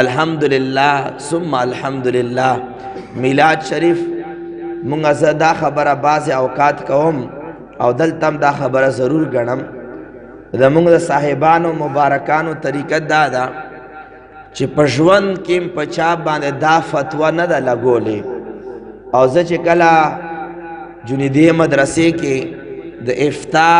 الحمدللہ ثم الحمدللہ میلاد شریف مونږ زه دا خبره بعض اوقات کوم او دلته دا خبره ضرور ګڼم زمونږ د صاحبانو مبارکانو طریقه دا ده چې په ژوند کې په چا باندې دا فتوا نه ده لګولې او زه چې کله جنیدې مدرسې کې د افتا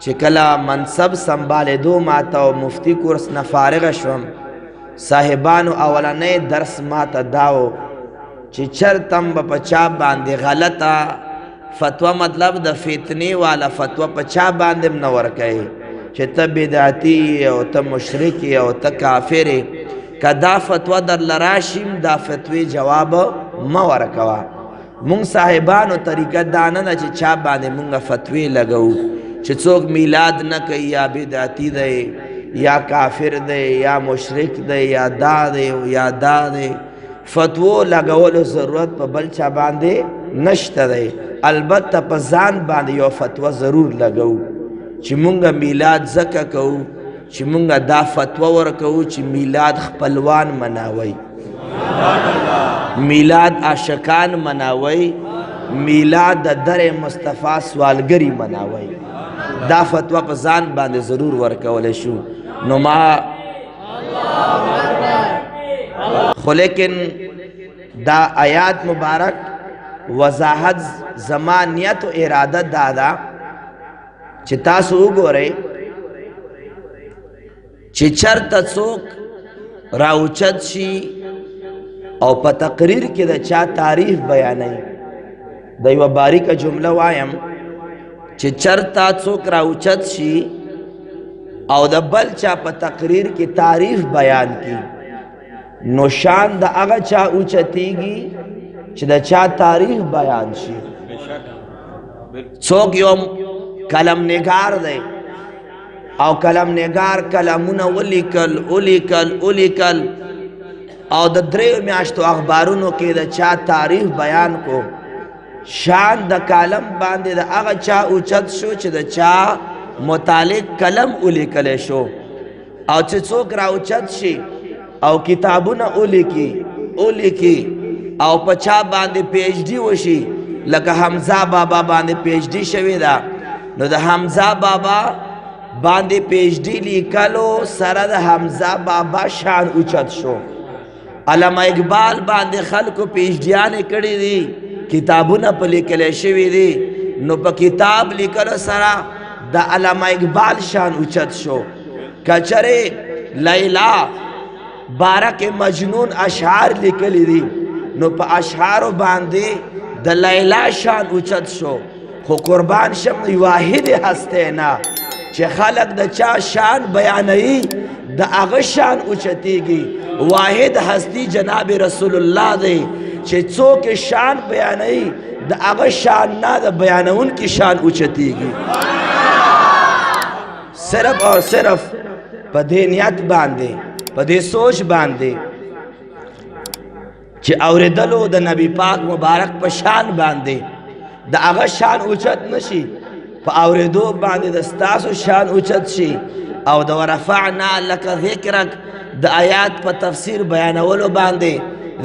چې کله منصب سنبالېدو ماته او مفتی کورس نه فارغه شوم صاحبانو اولنی درس ماته داو چې چرتم به په چا باندې غلطه فتوا مطلب د فتنې والا فتوا په چا باندې نه ورکوي چې ته بدعتي او ته مشرک او ته کافر که دا فتوا درله راشي دا فتوی جواب مه ورکوه مونږ صاحبانو طریقه دا نه ده چې چا باندې مونږ فتوی لګو چې څوک میلاد نه کوي یا بدعتي دی یا کافر دی یا مشرک دی یا دا دی یا دا دی فتوو لګولو ضرورت په بل چا باندې نشته دی البته په ځان باندې یو فتوا ضرور لګو چې مونږ میلاد ځکه کوو چې مونږ دا فتوا ورکوو چې میلاد خپلوان مناوئ میلاد عاشقان مناوئ میلاد د در مصطفی سوالګری مناوئ دا فتوا په ځان باندې ضرور ورکولی شو نو ما خو لیکن دا آیات مبارک وضاحت زما نیت و اراده دا ده چې تاسو وګورئ چې چرته څوک راوچت شي او په تقریر کې د چا تعریف بیانوي د یوه باریکه جمله وایم چې چرته څوک راوچت شي او د بل چا په تقریر کې تعریف بیان کی نو شان د هغه چا اوچتیږي چې د چا تعریف بیان شي څوک یو کلم نگار دی او کلم نگار کلمونه ولیکل او د دریو میاشتو اخبارونو کې د چا تعریف بیان کو شان د کلم باندې د هغه چا اوچت شو چې د چا متعلق کلم ولیکلی شو او چې څوک راوچت شي او کتابونه ولیکي او په چا باندې پی ایچ ډي وشي لکه حمزه بابا باندې پی ایچ ډي شوې ده نو د حمزه بابا باندې پی ایچ ډي لیکلو سره د حمزه بابا شان اوچت شو علامه اقبال باندې خلکو پی ایچ ډیانې کړي دي کتابونه په لیکلی شوي دي نو په کتاب لیکلو سره د علامه اقبال شان اوچت شو کچره لیلا بارک مجنون اشعار لیکلی دي نو په اشعارو باندې د لیلا شان اوچت شو خو قربان شم واحد هسته نه چې خلق د چا شان بیانوي د هغه شان اوچتیږي واحد هستی جناب رسول الله دی چې څوک شان بیانوي د هغه شان نه د بیانون کی شان اوچتیږي صرف اور صرف په دې نیت باندې په دې سوچ باندې چې اوریدلو د نبی پاک مبارک په شان باندې د هغه شان اوچت نشي په اوریدو باندې د ستاسو شان اوچت شي او د ورفعنا لك ذکرک د آیات په تفسیر بیانولو باندې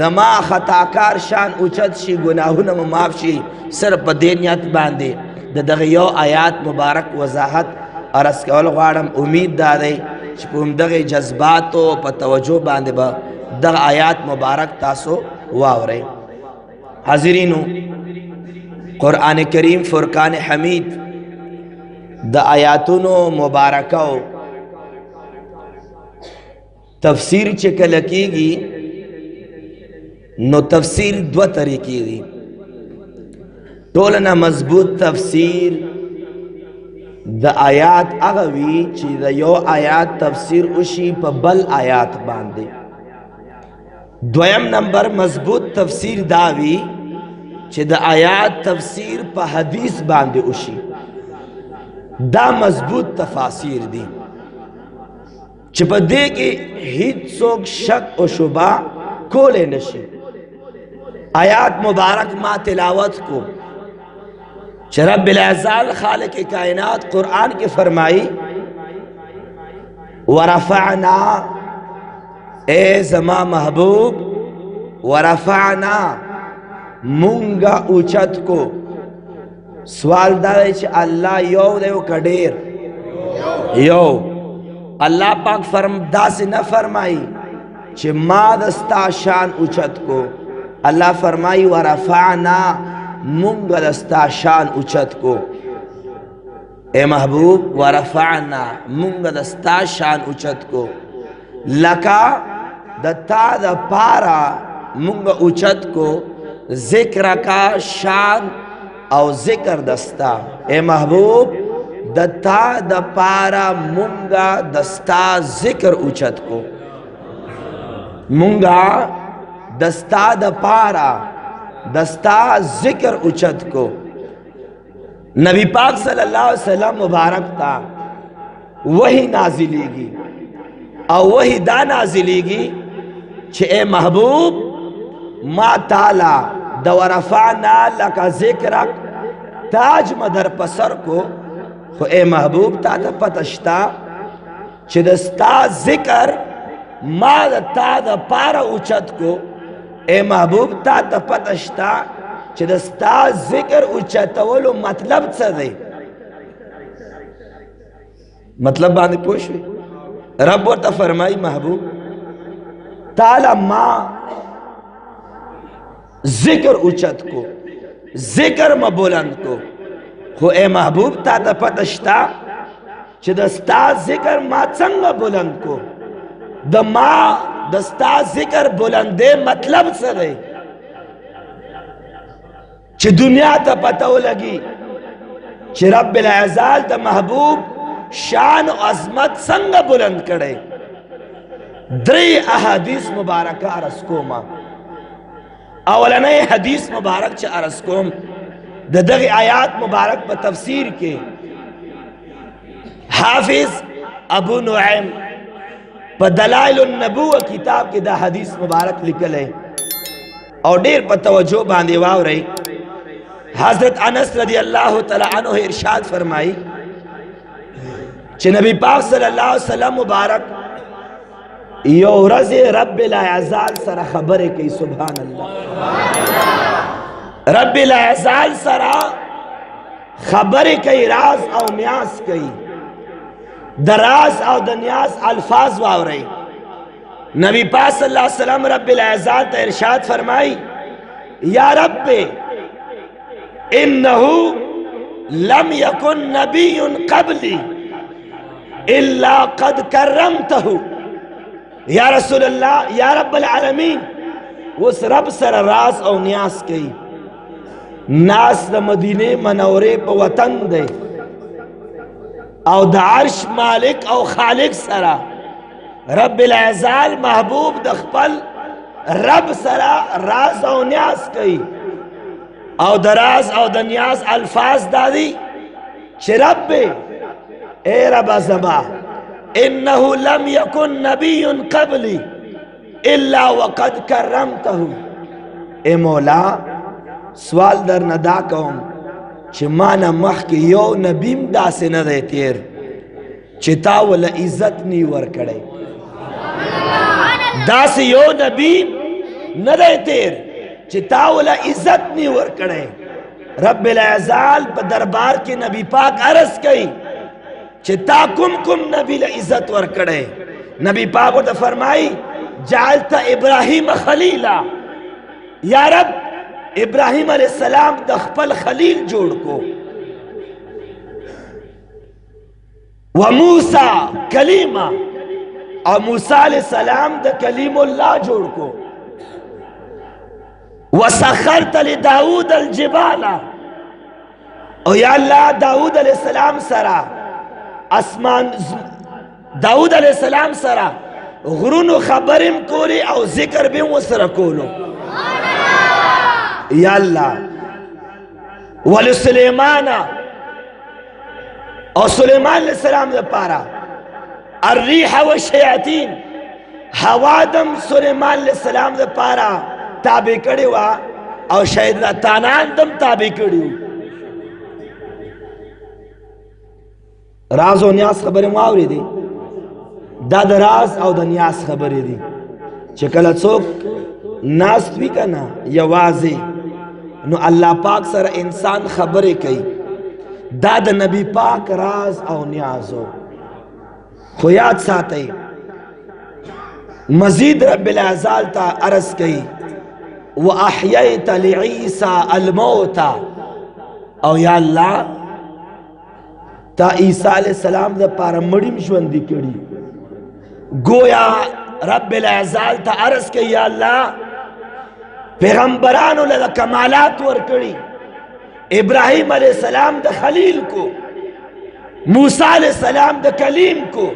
زما خطاکار شان اوچت شي ګناهونه مو معاف شي صرف په دې نیت باندې د دغه یو آیات مبارک وضاحت عرض کول غواړم امید دا دی چې په همدغه جذباتو په توجه باندې به دغه آیات مبارک تاسو واورئ حاضرینو قرآن کریم فرقان حمید د آیاتونو مبارکو تفسیر چې کله کیږي نو تفسیر دو طریقې دي ټول نه مضبوط تفسیر د آیات هغه وي چې د یو آیات تفسیر وشي په بل آیات باندې دویم نمبر مضبوط تفسیر دا وي چې د آیات تفسیر په حدیث باندې وشي دا مضبوط تفاسیر دي چې په دې کې هیڅ څوک شک او شبهه کولای نشي آیات مبارک ما تلاوت کو چې رب العزال خالق کائنات قرآن کے فرمائی ورفعنا ए जमा महबूब वरफाना मुंगा उचत को सवाल दावे च अल्लाह यो देव कडेर यो अल्लाह पाक फरमदा से न फरमाई च दस्ता शान उचत को अल्लाह फरमाई वरफाना मुंगा दस्ता शान उचत को ए महबूब वरफाना मुंगा दस्ता शान उचत को लका दत्ता द पारा मुंगा उचत को जिक्र का शान और जिक्र दस्ता ए महबूब दत्ता द पारा मुंगा दस्ता जिक्र उचत को मुंगा दस्ता द पारा दस्ता जिक्र उचत को नबी पाक सल्लल्लाहु अलैहि वसल्लम मुबारक था वही नाजिलेगी और वही दा नाजिलेगी छे महबूब मा ताला दवरफाना लका जिक्रक ताज मदर पसर को हो ए महबूब ता पतश्ता चिदस्ता जिक्र मा ता द पारा उचत को ए महबूब ता पतश्ता चिदस्ता जिक्र उचत वो मतलब सदे मतलब बांध पूछ रब और फरमाई महबूब ताला माँ जिक्र उचत को जिक्र म बुलंद को हो ए महबूब ता पतश्ता चिदस्ता जिक्र मा संग बुलंद को द माँ दस्ता जिक्र बुलंदे मतलब सदे च दुनिया त पतो लगी च रब्बिल अज़ाल द महबूब शान अजमत संग बुलंद करे द्री अहदीस मुबारक अरस्कोमा अवलन हदीस मुबारक च अरस्कोम दग आयात मुबारक ब तफसीर के हाफिज अबू नुऐम ब दलाइल नबुव्वा किताब के दा हदीस मुबारक लिखल है और ढेर पर तवज्जो बांधे वाव रही हजरत अनस रदी अल्लाह तआला अन्हु इरशाद फरमाई च नबी पाक सल्लल्लाहु अलैहि वसल्लम मुबारक यो रज़ रब्बिल अज़ाल सरा खबर है कि सुभान अल्लाह रब्बिल अज़ाल सरा खबर है कि राज और न्यास कई दराज और दन्यास अल्फाज वाव रही नबी पाक सल्लल्लाहु अलैहि वसल्लम रब्बिल अज़ाल ते इरशाद फरमाई या रब्बे इन्नहु लम यकुन नबियुन क़ब्ली इल्ला क़द करमतहु या रसूल अल्लाह या रब्बल आलमीन उस रब सर राज और न्यास कई नास द मदीने मनौरे प वतन दे और द अर्श मालिक और खालिक सरा रब्बिल अज़ाल महबूब दखपल रब सरा राज और न्यास कई और दराज और दन्यास अल्फाज दादी शरब्बे ए रब ज़बा इन्नहु लम यकुन नबियुन क़ब्ली इल्ला वक़द करमतहु ए मौला सवाल दर नदा कौम चिमाना मख के यो नबीम दा से न दे तेर चिता वला इज्जत नी वर कड़े दा से यो नबीम न दे तेर चिता वला इज्जत नी वर कड़े रब्बिल अज़ाल प दरबार के नबी पाक अर्ज कई चिता कुम कुम नबी ला इज्जत वर कड़े नबी पाक को फरमाई जालता इब्राहिम खलीला या रब इब्राहिम अलैहिस्सलाम दखपल खलील जोड़ को व मूसा कलीमा और मूसा अलैहिस्सलाम द कलीमुल्लाह जोड़ को व सखरत li दाऊद अल जिबाला और या अल्लाह दाऊद अलैहिस्सलाम सरा आसमान दाऊद अलैहिस्सलाम सरा गुरुन खबरिम कोली और जिक्र भी वो सरा कोलो या अल्लाह वल सुलेमाना और सुलेमान अलैहिस्सलाम ने पारा अर्रीह व शयातीन हवादम सुलेमान अलैहिस्सलाम ने पारा ताबे कड़े हुआ और शायद तानान दम ताबे कड़ी राज और न्यास खबरें वावरी दी दाद राज और न्यास खबरें दी चकला चोक नास्त भी कना यवाजे नो अल्लाह पाक सर इंसान खबरें कई दाद नबी पाक राज और न्याजो खुयात साथे मजीद रब्बिल अज़ाल ता अरस कई व अहयैत लिईसा अलमौता और या अल्लाह ता ईसा अलैहिस्सलाम द पार मड़ी ژوندۍ कड़ी गोया रब्बिल अज़ाल ता अरस कई या अल्लाह पैगंबरानों लगा कमालात वर कड़ी इब्राहिम अलैहिस्सलाम द खलील को मूसा अलैहिस्सलाम द कलीम को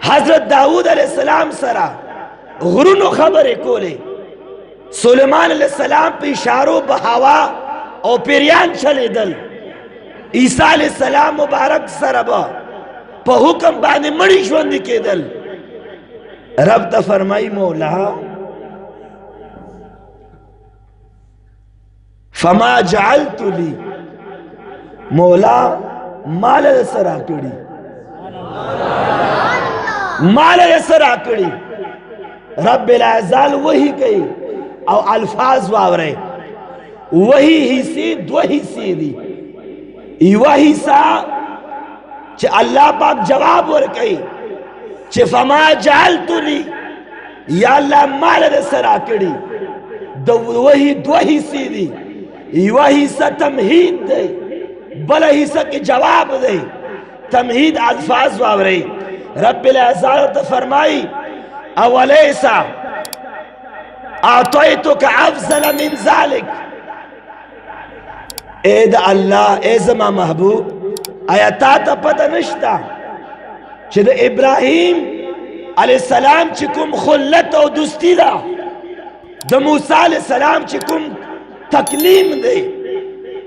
हजरत दाऊद अलैहिस्सलाम सरा गुरुनो खबर कोले सुलेमान अलैहिस्सलाम पे इशारों बहावा और पेरियान चले दल ईसा अलैहिस्सलाम मुबारक सरबा पे हुक्म बाने मड़ी ژوندۍ के दल रब ता फरमाई मौला फमा जअलतु ली मौला माल सरा कड़ी माल सरा कड़ी रब्बिल अज़ाल वही कही और अल्फाज वावरे वही हिस्से दो हिस्से दी वही सा चे अल्लाह पाक जवाब वर कही चे फमा जअलतु ली या अल्लाह माल सरा कड़ी वही दो हिस्से दी वही सा तमहीद दे बल हिस्सा के जवाब दे तमहीद अल्फाज वावरे रब्बिल अज़ाल तो फरमाई अवलैसा आतैतुका अफ़ज़ल मिन ज़ालिक एद अल्लाह एज़मा महबूब आया ता पता नश्ता चे द इब्राहिम अलैहिस्सलाम चिकुम खुल्लत और दुस्ती दा द मूसा अलैहिस्सलाम चिकुम तकलीम दे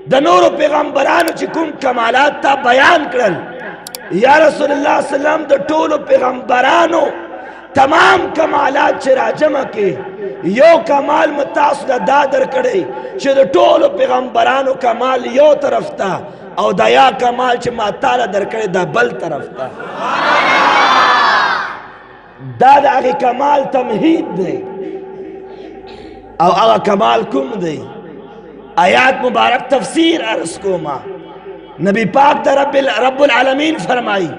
द नूर पैगंबरान चिकुम कमालात ता बयान करल या रसूलुल्लाह सल्लम द टोलो पैगंबरानो तमाम कमालात चरा जमा के यो कमाल मतास दादर करे चे द टोलो पैगंबरानो कमाल यो तरफ ता और दया कमाल चे माताला दर करे दा बल तरफ ता दादा आगे कमाल तमहीद दे और आगा कमाल कुम दे आयात मुबारक तफसीर अर्ज को मा नबी पाक दा रब्बुल आलमीन फरमाई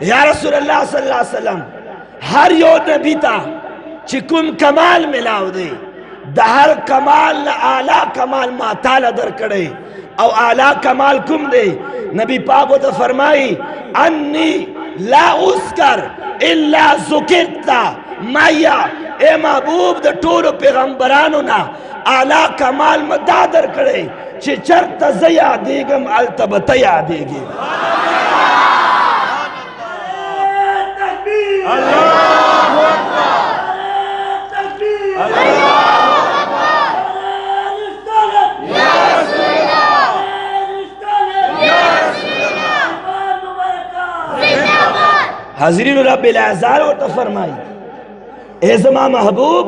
या रसूलुल्लाह सल्लल्लाहु अलैहि वसल्लम हर यो नबी ता चिकुम कमाल मिलाव दे दहर कमाल न आला कमाल मा ताला दर करे और आला कमाल कुम दे नबी पाक तो फरमाई अन्नी ला उसकर इल्ला ज़ुकिरता माया ए महबूब द टोलो पैगंबरानो ना आला कमाल मदादर करे चे चरत जया देगम अल्तबतया देगे अल्लाहु अकबर तकबीर या रसूलल्लाह या रसूलल्लाह हाज़रीन रब्बिल अज़ाल और फरमाई एज़मा महबूब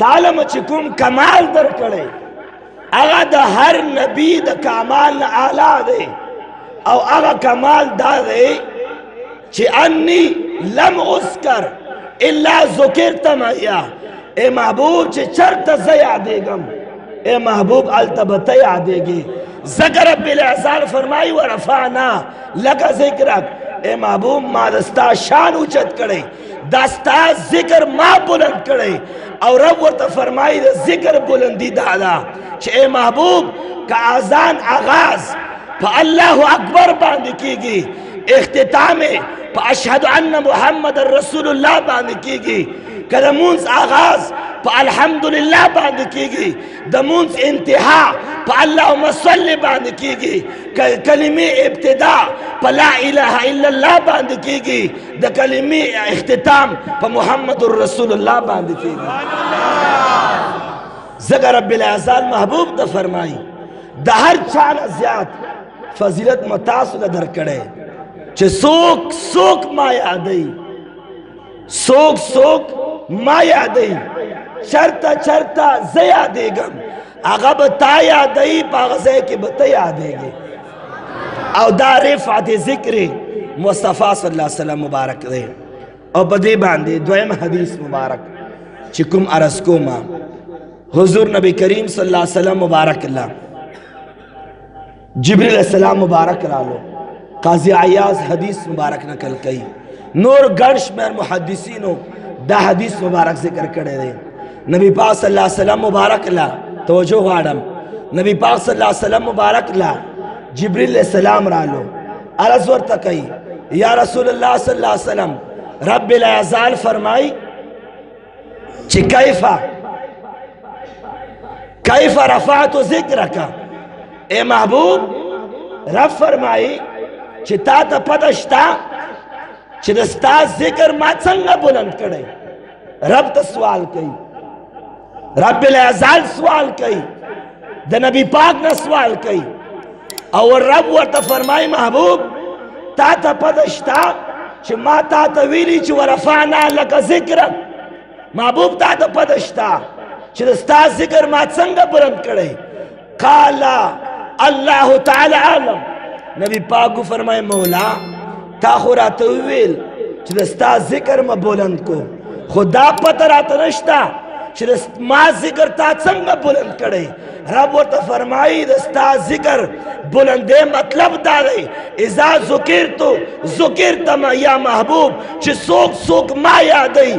तालम चिकुम कमाल दर करे अगा द हर नबी द कमाल आला दे और अगा कमाल दा दे चे अन्नी लम उसकर इल्ला ज़ुकिरता मैया ए महबूब चे चरत जया देगम ए महबूब अल्तबतया देगी ज़कर रब्बिल अज़ाल फरमाई व रफ़ाना लका ज़िक्रक ए महबूब मादस्ता शान उचत करे दस्ता जिक्र माँ बुलंद करे और रब वो फरमाई जिक्र बुलंदी दादा ए महबूब का आजान आगाज अल्लाह अकबर बांध कीगी इख्तिताम अशहदु अन्ना मुहम्मद रसूलुल्लाह बांध कीगी कदमूंस आगाज अल्हम्दुलिल्लाह बांध कीगी दमूंस इंतहा अल्लाहुम्मा सल्ली बांध कीगी कलिमे इब्तिदा ला इलाहा इल्लल्लाह बांध कीगी द कलिमे इख्तिताम मुहम्मदुर रसूलुल्लाह बांध कीगी ज़कर रब्बिल अज़ाल महबूब द फरमाई दहर चाल ज़्याद फजीलत मतासुल दर करे चे सोक सोक माया दई सोक सोक माया दई चरता चरता जया देगम आगा बताया दई पागज़े के बताया देगे और दारे फाते ज़िक्र मुस्तफ़ा सल्लल्लाहु अलैहि वसल्लम मुबारक दे और बदे बांधे द्वयम हदीस मुबारक चिकुम अरस को माँ हुजूर नबी करीम सल्लल्लाहु अलैहि वसल्लम मुबारक ला जिब्रील अलैहिस्सलाम मुबारक लालो काजी अयाज हदीस मुबारक नकल कही नूर गर्श में मुहद्दिसीनो दा हदीस मुबारक जिक्र करे दे नबी पाक सल्लल्लाहु अलैहि वसल्लम मुबारक ला तवज्जो वाडम नबी पाक सल्लल्लाहु अलैहि वसल्लम मुबारक ला जिब्रील अलैहिस्सलाम रालो अर्ज वर्त कही या रसूलुल्लाह सल्लल्लाहु अलैहि वसल्लम रब्बिल अज़ाल फरमाई ची कैफा कैफा रफ़अतु ज़िक्रका ए महबूब रब फरमाई चिता त पदश्ता चिदस्ता जिक्र मा संग बुलंद करे रब त सवाल कई रब्बिल अज़ाल सवाल कई द नबी पाक न सवाल कई और रब व त फरमाई महबूब ता त पदश्ता च मा ता त वीली च वरफाना लक जिक्र महबूब ता त पदश्ता चिदस्ता जिक्र मा संग बुलंद करे काला अल्लाह ताला आलम नबी पाक को फरमाए मौला ता खुरा तवील चिदस्ता जिक्र म बुलंद को खुदा पतरा तनश्ता चिदस्त मा जिक्र ता संग बुलंद करे रब वो तो फरमाई दस्ता जिक्र बुलंदे मतलब दादे इजा जुकिर तो जुकिर तम या महबूब च सोक सोक मा यादई